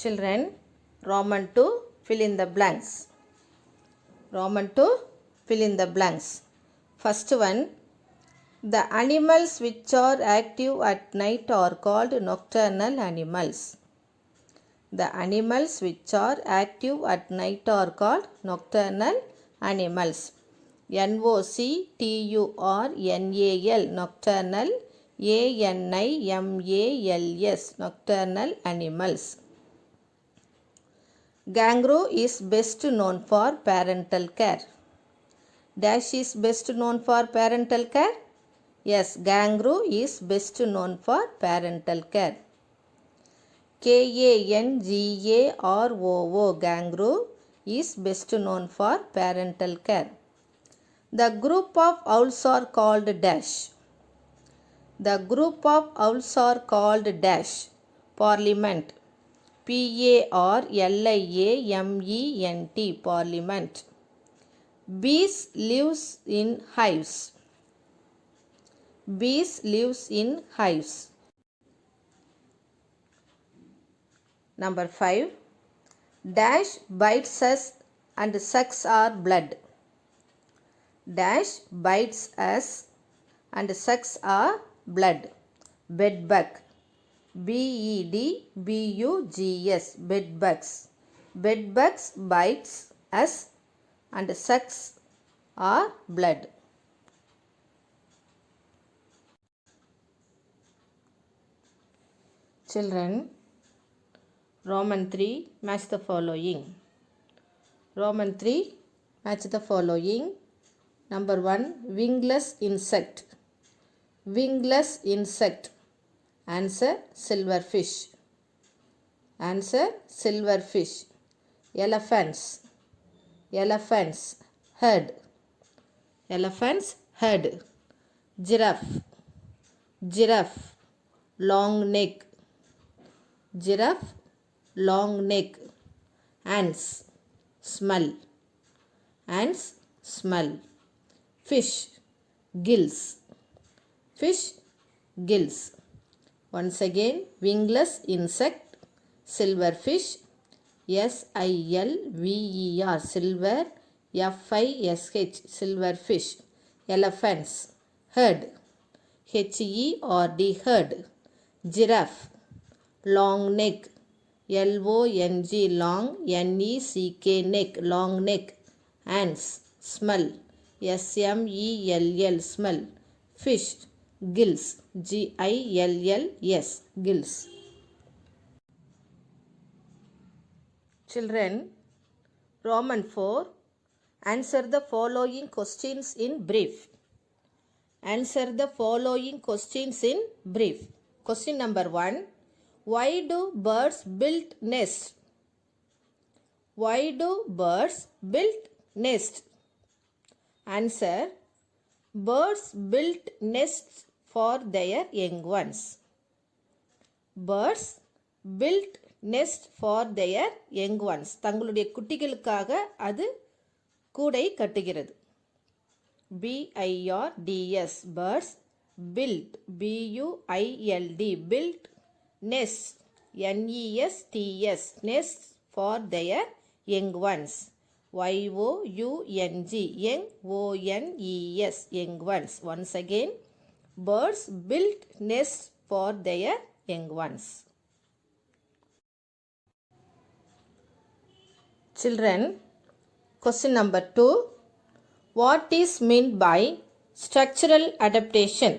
Children, Roman 2, fill in the blanks. Roman 2, fill in the blanks. First one, the animals which are active at night are called nocturnal animals. The animals which are active at night are called nocturnal animals. Nocturnal, nocturnal. Animals, nocturnal animals. Kangaroo is best known for parental care. Dash is best known for parental care? Yes, kangaroo is best known for parental care. Kangaroo, kangaroo is best known for parental care. The group of owls are called dash. The group of owls are called dash. Parliament. Parliament. Parliament. Bees lives in hives. Bees lives in hives. Number 5. Dash bites us and sucks our blood. Dash bites us and sucks our blood. Bedbug. Bedbugs. Bedbugs. Bedbugs bites us and sucks our blood. Children, Roman 3, match the following. Roman 3, match the following. Number 1, wingless insect. Wingless insect. Answer, silverfish. Answer, silverfish. Elephants. Elephants, herd. Elephants, herd. Giraffe. Giraffe, long neck. Giraffe, long neck. Ants, smell. Ants, smell. Fish, gills. Fish, gills. Once again, wingless insect, silverfish, silver, silver, fish, silverfish. Elephants, herd, herd, herd. Giraffe, long neck, long, neck, neck, long neck. Ants, smell, smell. Fish, gills, gills, gills. Children, Roman 4, answer the following questions in brief. Answer the following questions in brief. Question number 1, why do birds build nests? Why do birds build nests? Answer, birds build nests for their young ones. Birds built nest for their young ones. தங்களுடைய குட்டிகளுக்காக அது கூடை கட்டுகிறது. BIRDS, birds. Built, BUILD, built. Nest, NESTS, nests for their young ones. YOUNG, young, ONES, young ones. Once again, birds built nests for their young ones. Children, question number 2, what is meant by structural adaptation?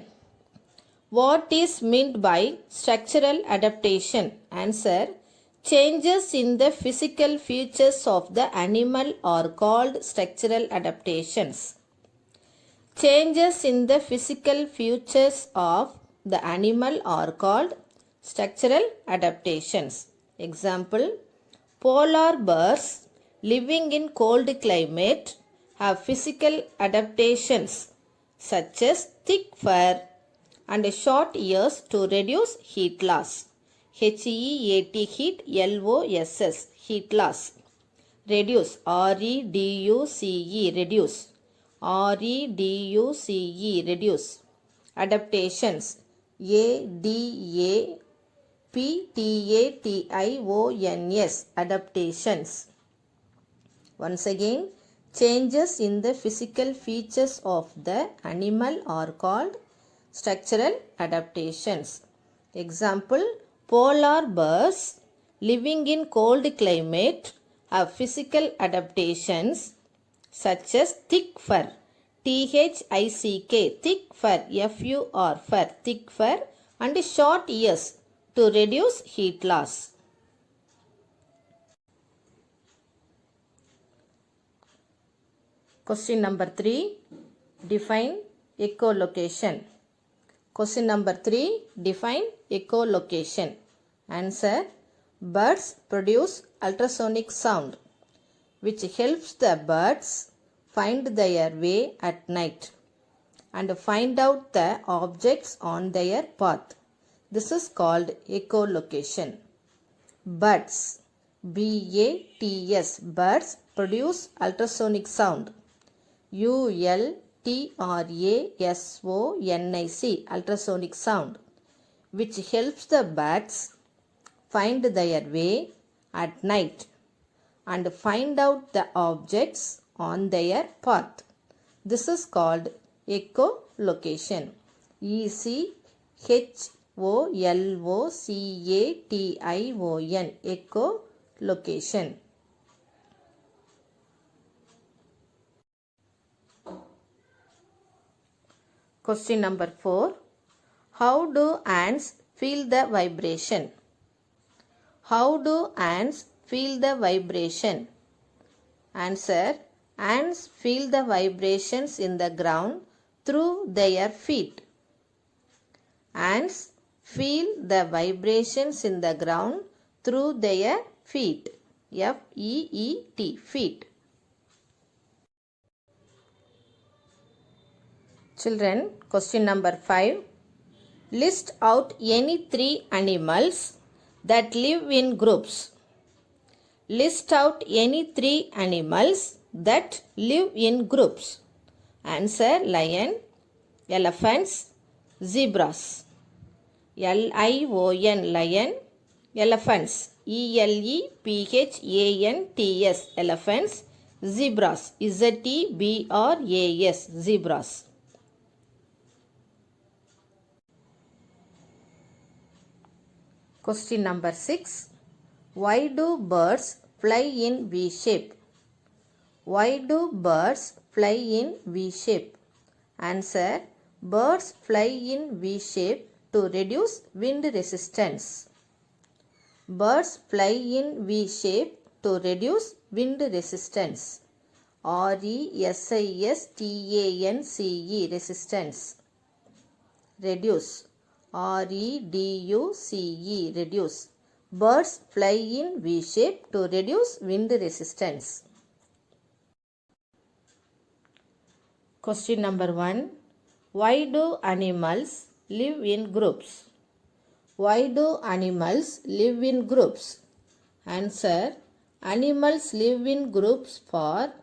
What is meant by structural adaptation? Answer, changes in the physical features of the animal are called structural adaptations. Changes in the physical features of the animal are called structural adaptations. Example, polar bears living in cold climate have physical adaptations such as thick fur and short ears to reduce heat loss. HEAT, heat, LOSS, heat loss. Reduce, REDUCE, reduce. REDUCE, reduce. Adaptations, ADAPTATIONS, PTATIONS, adaptations. Once again, changes in the physical features of the animal are called structural adaptations. Example, polar bears living in cold climate have physical adaptations such as thick fur, THICK, thick fur, FUR, fur, thick fur, and short ears to reduce heat loss. Question number 3, define echolocation. Question number 3, define echolocation. Answer, birds produce ultrasonic sound which helps the birds find their way at night and find out the objects on their path. This is called echolocation. Birds, BATS, birds produce ultrasonic sound. ULTRASONIC, ultrasonic sound, which helps the birds find their way at night and find out the objects on their path. This is called echolocation. ECHOLOCATION, echolocation. Question number 4. How do ants feel the vibration? How do ants feel the vibration? Answer, ants feel the vibrations in the ground through their feet. Ants feel the vibrations in the ground through their feet. FEET, feet. Children, question number 5. List out any 3 animals that live in groups. List out any 3 animals that live in groups. Answer, lion, elephants, zebras. LION, lion, elephants. ELEPHANTS, elephants. Zebras, ZEBRAS, zebras. Question number 6. Why do birds fly in V shape? Why do birds fly in V shape? Answer, birds fly in V shape to reduce wind resistance. Birds fly in V shape to reduce wind resistance. RESISTANCE, resistance. Reduce. REDUCE, reduce. Birds fly in V shape to reduce wind resistance. Question number 1. Why do animals live in groups? Why do animals live in groups? Answer, animals live in groups for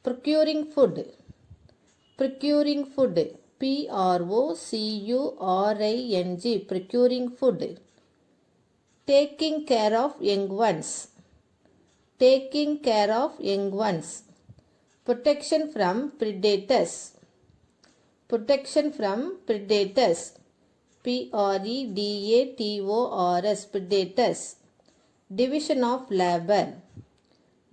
procuring food. Procuring food. PROCURING, procuring food. Taking care of young ones. Taking care of young ones. Protection from predators. Protection from predators. PREDATORS, predators. Division of labor.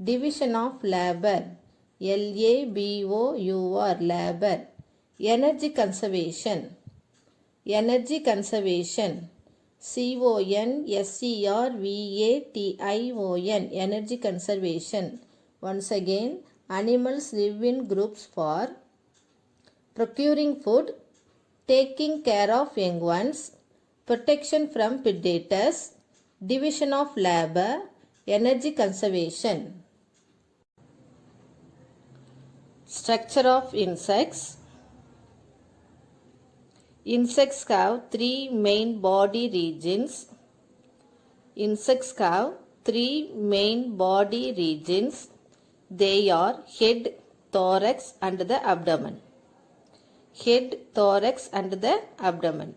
Division of labor. LABOUR, labor. Energy conservation. Energy conservation. CONSERVATION, energy conservation. Once again, animals live in groups for procuring food, taking care of young ones, protection from predators, division of labor, energy conservation. Structure of insects. Insects have 3 main body regions. Insects have 3 main body regions. They are head, thorax and the abdomen. head, thorax and the abdomen.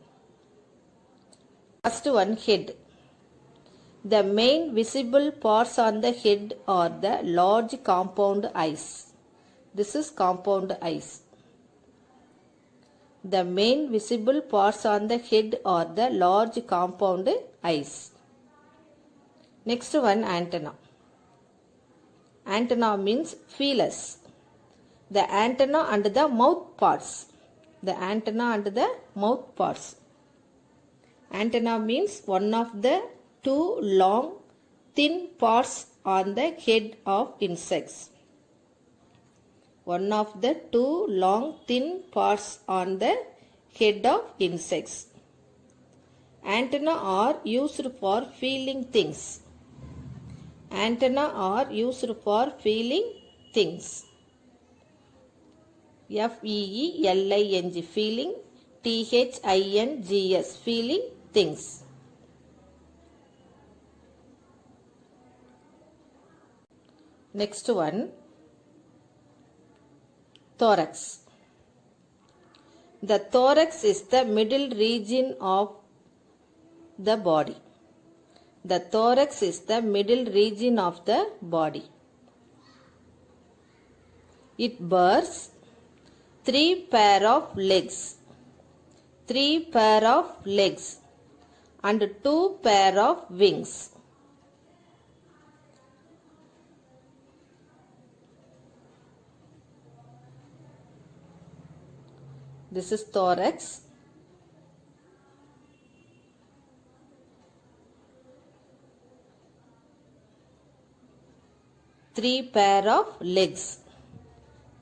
First one, head. The main visible parts on the head are the large compound eyes. This is compound eyes. The main visible parts on the head are the large compound eyes. Next one, antenna. Antenna means feelers. The antenna and the mouth parts. The antenna and the mouth parts. Antenna means one of the two long, thin parts on the head of insects. One of the two long, thin parts on the head of insects. Antenna are used for feeling things. Antenna are used for feeling things. F-E-E-L-I-N-G, feeling. T-H-I-N-G-S, feeling things. Next one, thorax. The thorax is the middle region of the body. The thorax is the middle region of the body. It bears 3 pair of legs. 3 pair of legs and 2 pair of wings. This is thorax. Three pair of legs.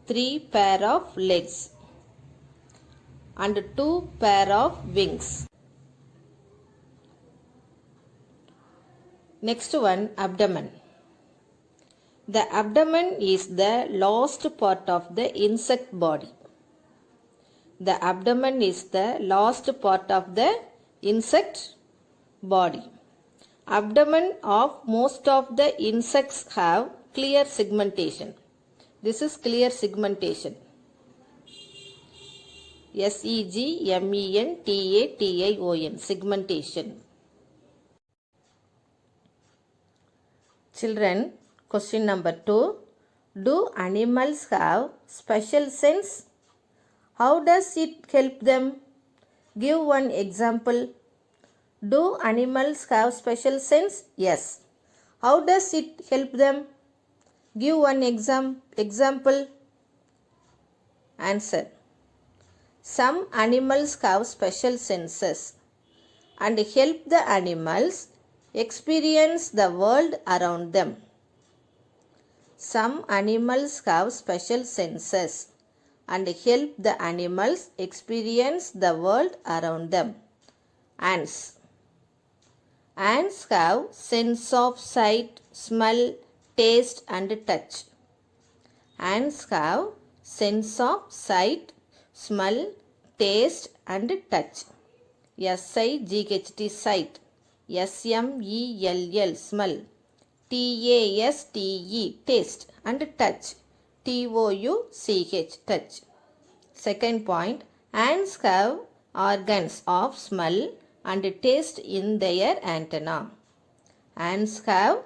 3 pair of legs and 2 pair of wings. Next one, abdomen. The abdomen is the last part of the insect body. The abdomen is the last part of the insect body. Abdomen of most of the insects have clear segmentation. This is clear segmentation. S-E-G-M-E-N-T-A-T-I-O-N, segmentation. Children, question number 2. Do animals have special sense? How does it help them? Give one example. Do animals have special sense? Yes. How does it help them? Give one example. Answer. Some animals have special senses and help the animals experience the world around them. Some animals have special senses and help the animals experience the world around them. Ants. Ants have sense of sight, smell, taste and touch. Ants have sense of sight, smell, taste and touch. S-I-G-H-T, sight. S-M-E-L-L, smell. T-A-S-T-E, taste and touch. T-O-U-C-H, touch. Second point, ants have organs of smell and taste in their antenna. Ants have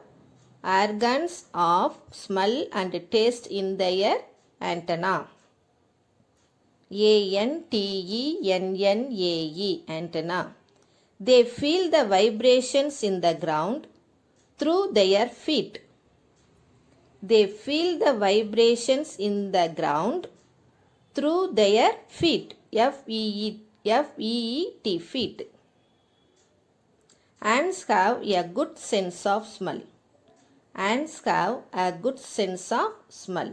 organs of smell and taste in their antenna. A-N-T-E-N-N-A-E, antenna. They feel the vibrations in the ground through their feet. They feel the vibrations in the ground through their feet. F-E-E-T, feet. Ants have a good sense of smell. Ants have a good sense of smell.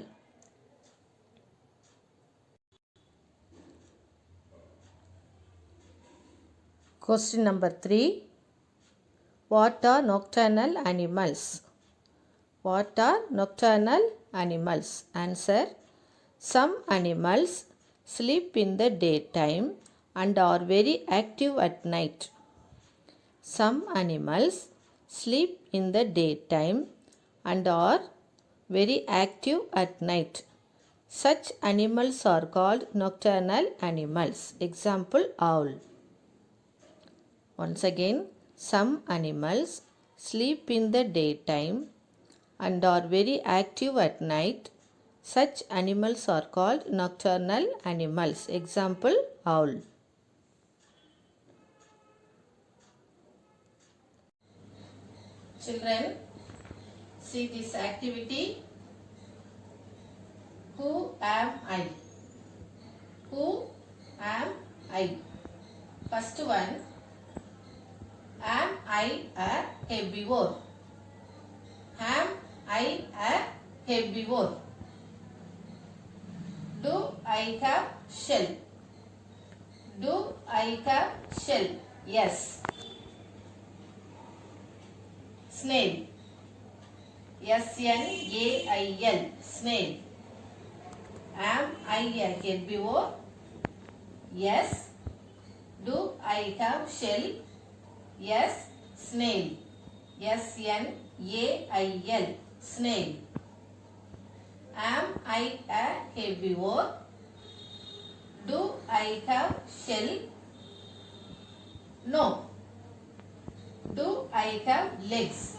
Question number 3. What are nocturnal animals? What are nocturnal animals? Answer. Some animals sleep in the daytime and are very active at night. Some animals sleep in the daytime and are very active at night. Such animals are called nocturnal animals. Example, owl. Once again, some animals sleep in the daytime and are very active at night. Such animals are called nocturnal animals. Example, owl. Children, see this activity. Who am I? Who am I? First one, am I a herbivore? Am I a herbivore? Do I have shell? Do I have shell? Yes. Snail. S-N-A-I-L. Snail. Am I a herbivore? Yes. Do I have shell? Yes. Snail. S-N-A-I-L. Snail. Am I a herbivore? Do I have shell? No. Do I have legs?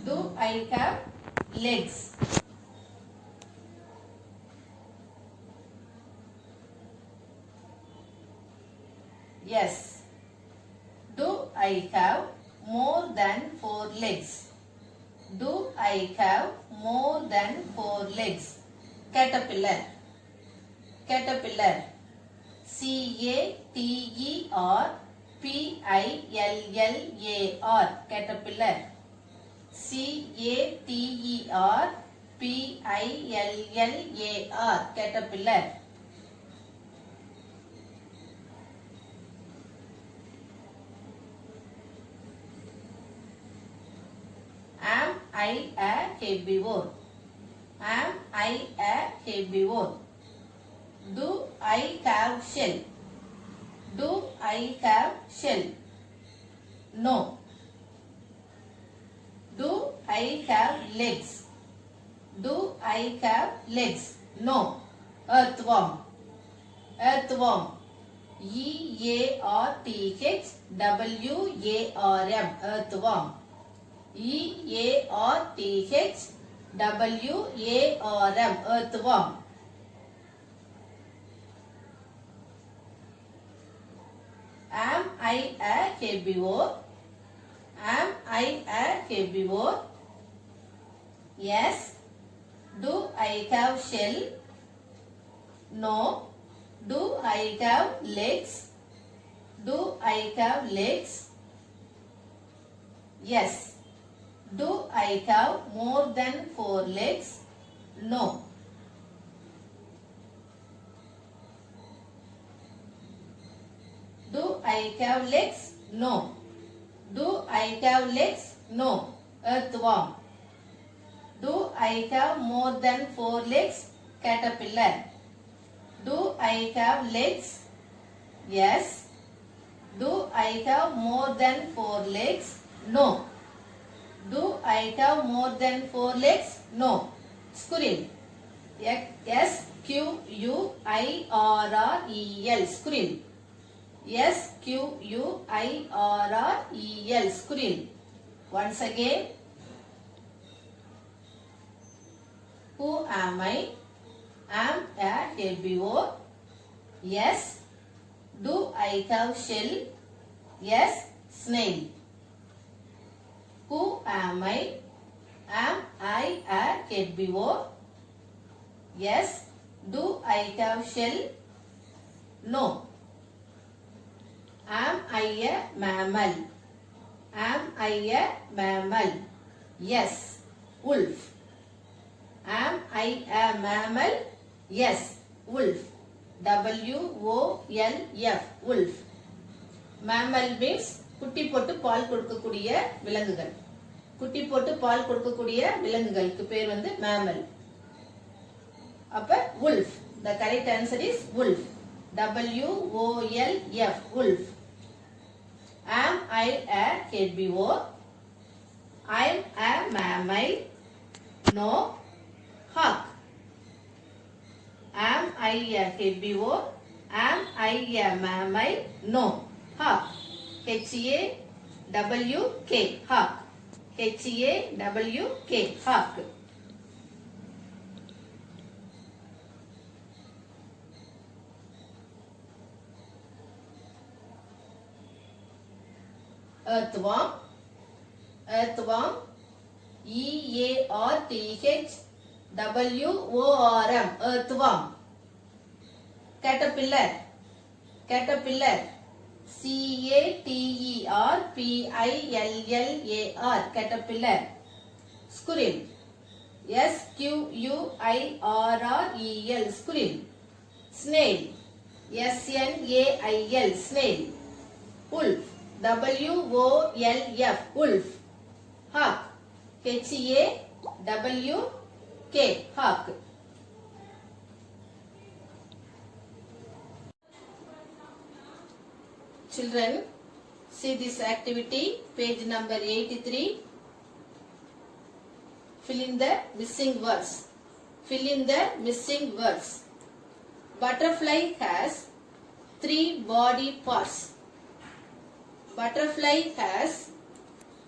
Do I have legs? Yes. Do I have more than 4 legs? Do I have more than 4 legs? Caterpillar. Caterpillar. C-A-T-E-R-P-I-L-L-A-R. Caterpillar. C-A-T-E-R-P-I-L-L-A-R. Caterpillar. Am I a herbivore? Am I a herbivore? Do I have shell? Do I have shell? No. Do I have legs? Do I have legs? No. Earthworm. Earthworm. E-A-R-T-H-W-A-R-M. Earthworm. E-A-R-T-H-W-A-R-M. Earthworm. Am I a herbivore? Am I a herbivore? Yes. Do I have shell? No. Do I have legs? Do I have legs? Yes. Do I have more than 4 legs? No. Do I have legs? No. Do I have legs? No. Earthworm. Do I have more than 4 legs? Caterpillar. Do I have legs? Yes. Do I have more than 4 legs? No. Do I have more than 4 legs? No. Squirrel. S-Q-U-I-R-R-E-L. Squirrel. S-Q-U-I-R-R-E-L. Squirrel. Once again. Who am I? Am a herbivore. Yes. Do I have shell? Yes. Snail. Who am I? Am I a herbivore? Yes. Do I have shell? No. Am I a mammal? Am I a mammal? Yes. Wolf. Am I a mammal? Yes. Wolf. W-O-L-F. Wolf. Mammal means குட்டி போட்டு பால் கொடுக்கக்கூடிய விலங்குகள். குட்டி போட்டு பால் கொடுக்கக்கூடிய விலங்குகளுக்கு பேர் வந்து mammal. அப்ப wolf. The correct answer is wolf. W-O-L-F. Wolf. Am I a herbivore? I am a mammal. No. Hawk. I a herbivore? Am I a mammal? No. Hawk. H-A-W-K. Hawk. H-A-W-K. Hawk. Earthworm. Earthworm. E-A-R-T-H-W-O-R-M. Earthworm. Caterpillar. Caterpillar. C-A-T-E-R-P-I-L-L-A-R. Caterpillar. Squirrel. S-Q-U-I-R-R-E-L. Squirrel. Snail. S-N-A-I-L. Snail. Wolf. W-O-L-F. Wolf. Hawk. H-A-W-K. Hawk. Children, see this activity, page number 83. Fill in the missing words. Fill in the missing words. Butterfly has 3 body parts. Butterfly has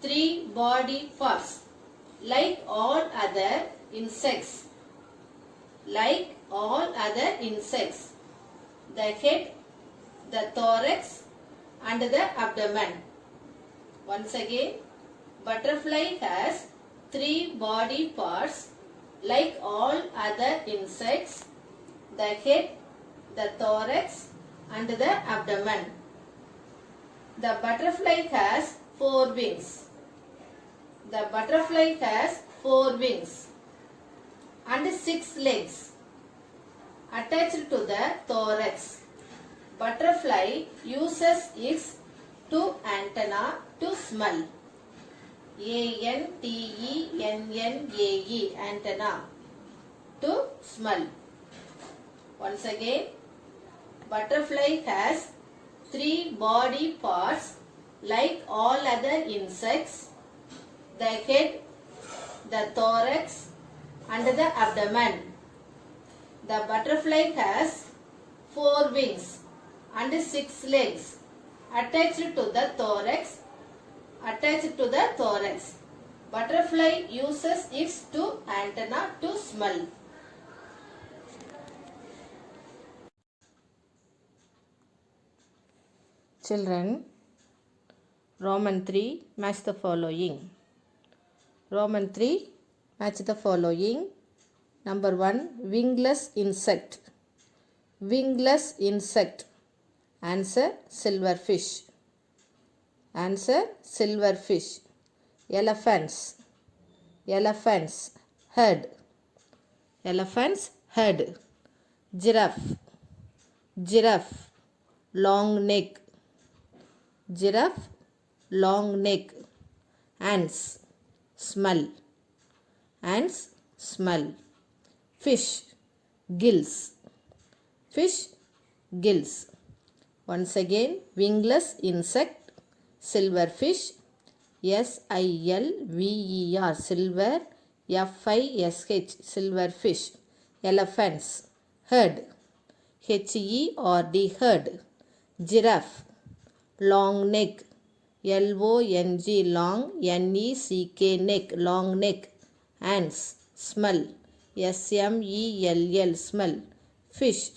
3 body parts. Like all other insects. Like all other insects. The head, the thorax, and the abdomen. Once again, butterfly has 3 body parts like all other insects, the head, the thorax, and the abdomen. The butterfly has 4 wings. The butterfly has 4 wings and 6 legs attached to the thorax. Butterfly uses its 2 antennae to smell. A-N-T-E-N-N-A-E. Antenna. To smell. Once again, butterfly has 3 body parts like all other insects. The head, the thorax, and the abdomen. The butterfly has 4 wings and 6 legs attached to the thorax. Butterfly uses its 2 antennae to smell. Children, Roman 3, match the following. Roman 3, match the following. Number 1, wingless insect. Wingless insect. Answer, silverfish. Answer, silverfish. Elephants. Elephants. Herd. Elephants. Herd. Giraffe. Giraffe. Long neck. Giraffe. Long neck. Ants. Smell. Ants. Smell. Fish. Gills. Fish. Gills. Once again, wingless insect, silverfish, S-I-L-V-E-R, silver, F-I-S-H, silverfish. Elephants, herd, H-E-R-D, herd. Giraffe, long neck, L-O-N-G, long, N-E-C-K, neck, long neck. Ants, smell, S-M-E-L-L, smell. Fish,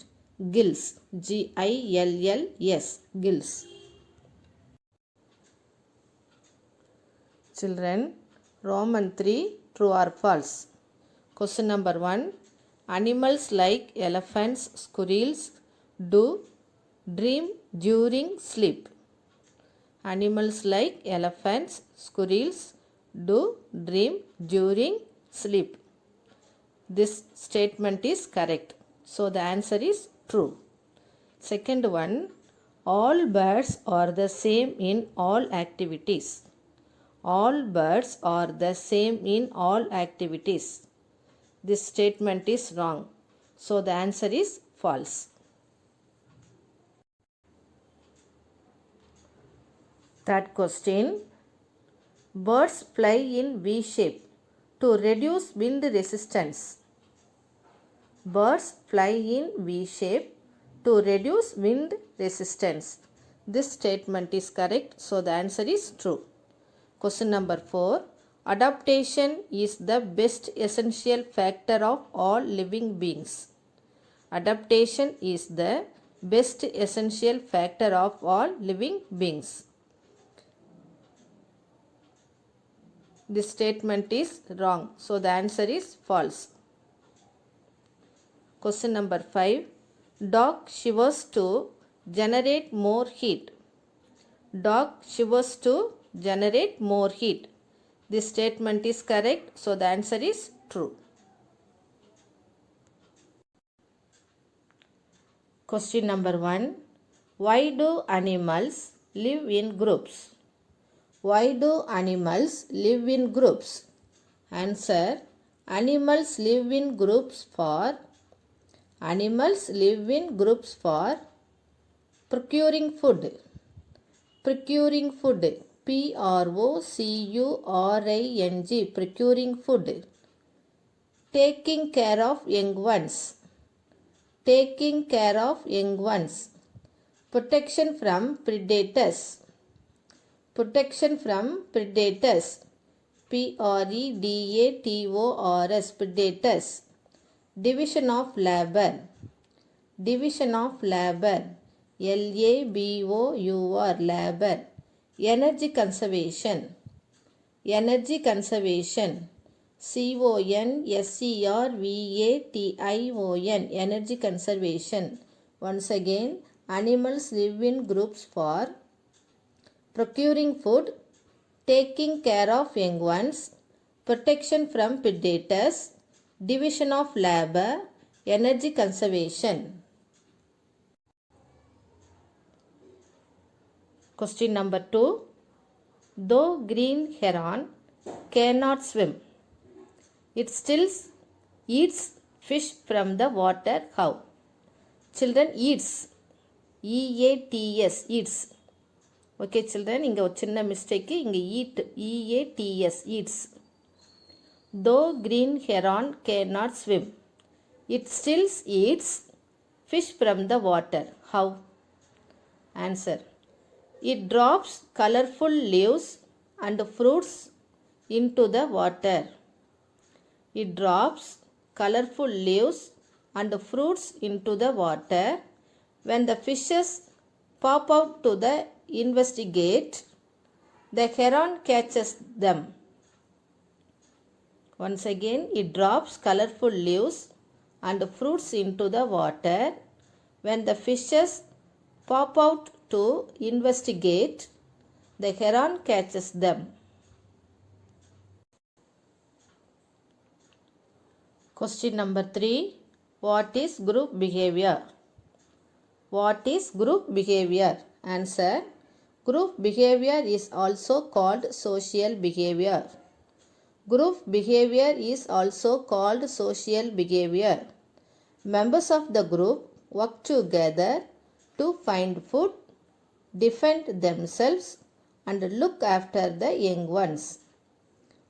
gills, G-I-L-L-S, gills. Children, Roman 3, true or false? Question number 1. Animals like elephants, squirrels do dream during sleep. Animals like elephants, squirrels do dream during sleep. This statement is correct. So the answer is true. Second one, all birds are the same in all activities. All birds are the same in all activities. This statement is wrong. So the answer is false. Third question, birds fly in V shape to reduce wind resistance. Birds fly in V shape to reduce wind resistance. This statement is correct, so the answer is true. Question number 4. Adaptation is the best essential factor of all living beings. Adaptation is the best essential factor of all living beings. This statement is wrong, so the answer is false. Question number 5. Dog shivers to generate more heat. Dog shivers to generate more heat. This statement is correct, so the answer is true. Question number 1. Why do animals live in groups? Why do animals live in groups? Answer. Animals live in groups for procuring food. Procuring food. P-R-O-C-U-R-I-N-G. Procuring food. Taking care of young ones. Taking care of young ones. Protection from predators. Protection from predators. P-R-E-D-A-T-O-R-S. Predators. Division of labor. Division of labor. L-A-B-O-U-R. Labor. Energy conservation. Energy conservation. C-O-N-S-E-R-V-A-T-I-O-N. Energy conservation. Once again, animals live in groups for procuring food, taking care of young ones, protection from predators, division of labor, energy conservation. Question number 2. Though green heron cannot swim, it still eats fish from the water. How? Children, eats. E-A-T-S. Eats. Okay children, inga ஒரு சின்ன mistake. இங்க eat. E-A-T-S. Eats. Though green heron cannot swim, it still eats fish from the water. How? Answer. It drops colorful leaves and fruits into the water. It drops colorful leaves and fruits into the water. When the fishes pop out to the investigate, the heron catches them. Once again, it drops colorful leaves and fruits into the water. When the fishes pop out to investigate, the heron catches them. Question number 3. What is group behavior? What is group behavior? Answer. Group behavior is also called social behavior. Group behavior is also called social behavior. Members of the group work together to find food, defend themselves, and look after the young ones.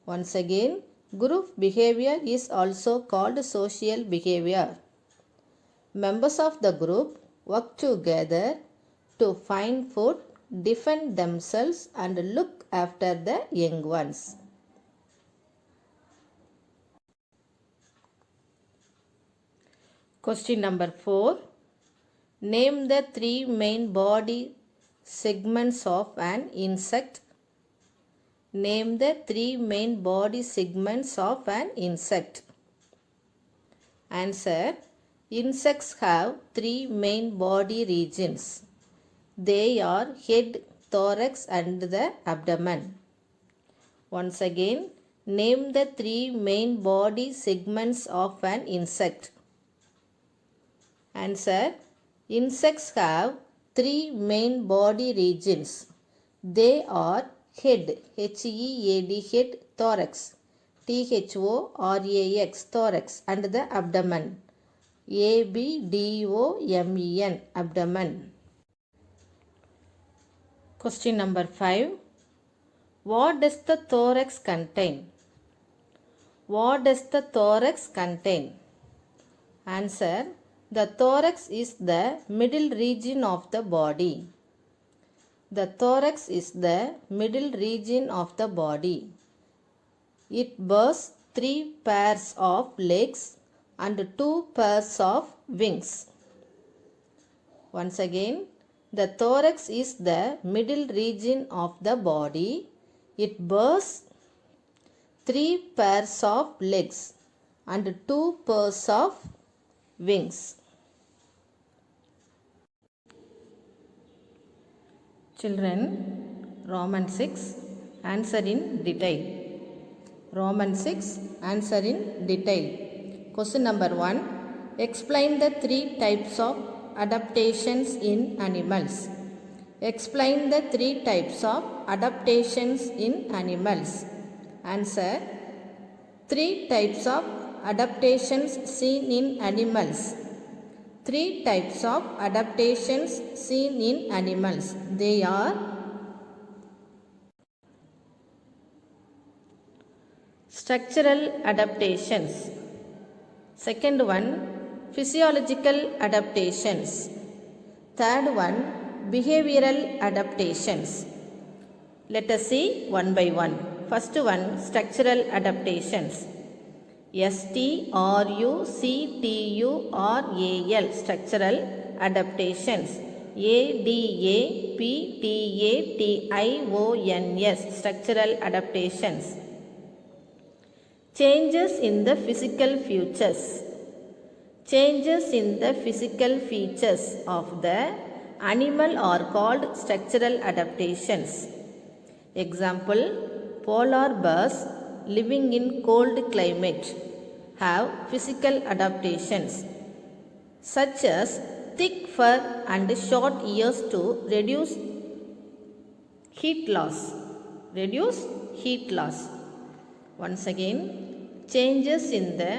Once again, group behavior is also called social behavior. Members of the group work together to find food, defend themselves, and look after the young ones. Question number 4. Name the 3 main body segments of an insect. Name the 3 main body segments of an insect. Answer. Insects have 3 main body regions. They are head, thorax, and the abdomen. Once again, name the 3 main body segments of an insect. Answer. Insects have 3 main body regions. They are head, H-E-A-D, head, thorax, T-H-O-R-A-X, thorax, and the abdomen, A-B-D-O-M-E-N, abdomen. Question number 5. What does the thorax contain? What does the thorax contain? Answer. The thorax is the middle region of the body. The thorax is the middle region of the body. It bears 3 pairs of legs and 2 pairs of wings. Once again, the thorax is the middle region of the body. It bears 3 pairs of legs and 2 pairs of wings. Children, Roman 6, answer in detail. Roman 6, answer in detail. Question number 1. Explain the 3 types of adaptations in animals. Explain the 3 types of adaptations in animals. Answer. 3 types of adaptations seen in animals. 3 types of adaptations seen in animals. They are structural adaptations. Second one, physiological adaptations. Third one, behavioral adaptations. Let us see one by one. First one, structural adaptations. STRUCTURAL, structural adaptations. ADAPTATIONS, structural adaptations. Changes in the physical features. Changes in the physical features of the animal are called structural adaptations. Example, polar bears living in cold climate have physical adaptations such as thick fur and short ears to reduce heat loss. Once again, changes in the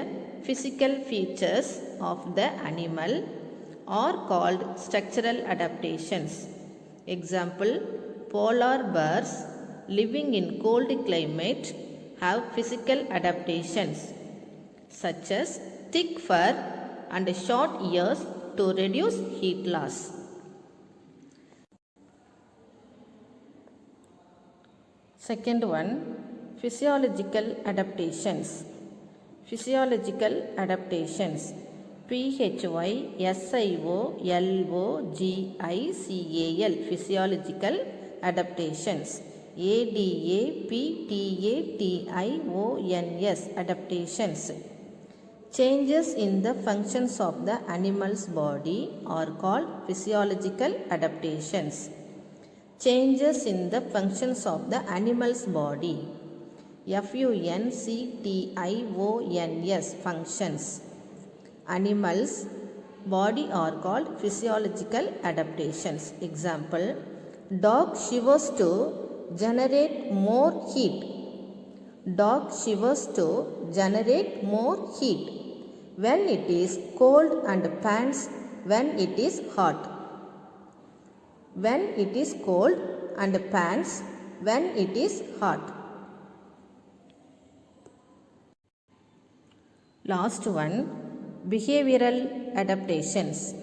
physical features of the animal are called structural adaptations. Example, polar bears living in cold climate have physical adaptations such as thick fur and short ears to reduce heat loss. Second one, physiological adaptations. Physiological adaptations. PHYSIOLOGICAL, physiological adaptations. ADAPTATIONS, adaptations. Changes in the functions of the animal's body are called physiological adaptations. Changes in the functions of the animal's body. FUNCTIONS, functions. Animals' body are called physiological adaptations. Example, dog shivers to generate more heat. Dog shivers to generate more heat when it is cold and pants when it is hot. When it is cold and pants when it is hot. Last one, behavioral adaptations.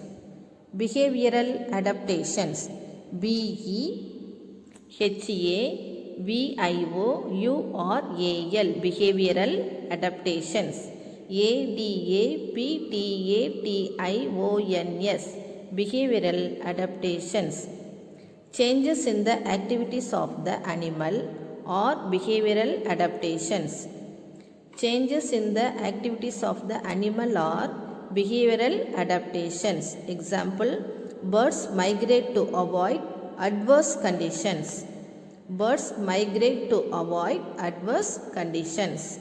Behavioral adaptations. BEHAVIOURAL, behavioral adaptations. ADAPTATIONS, behavioral adaptations. Changes in the activities of the animal or behavioral adaptations. Changes in the activities of the animal or behavioral adaptations. Example, birds migrate to avoid adverse conditions. Birds migrate to avoid adverse conditions.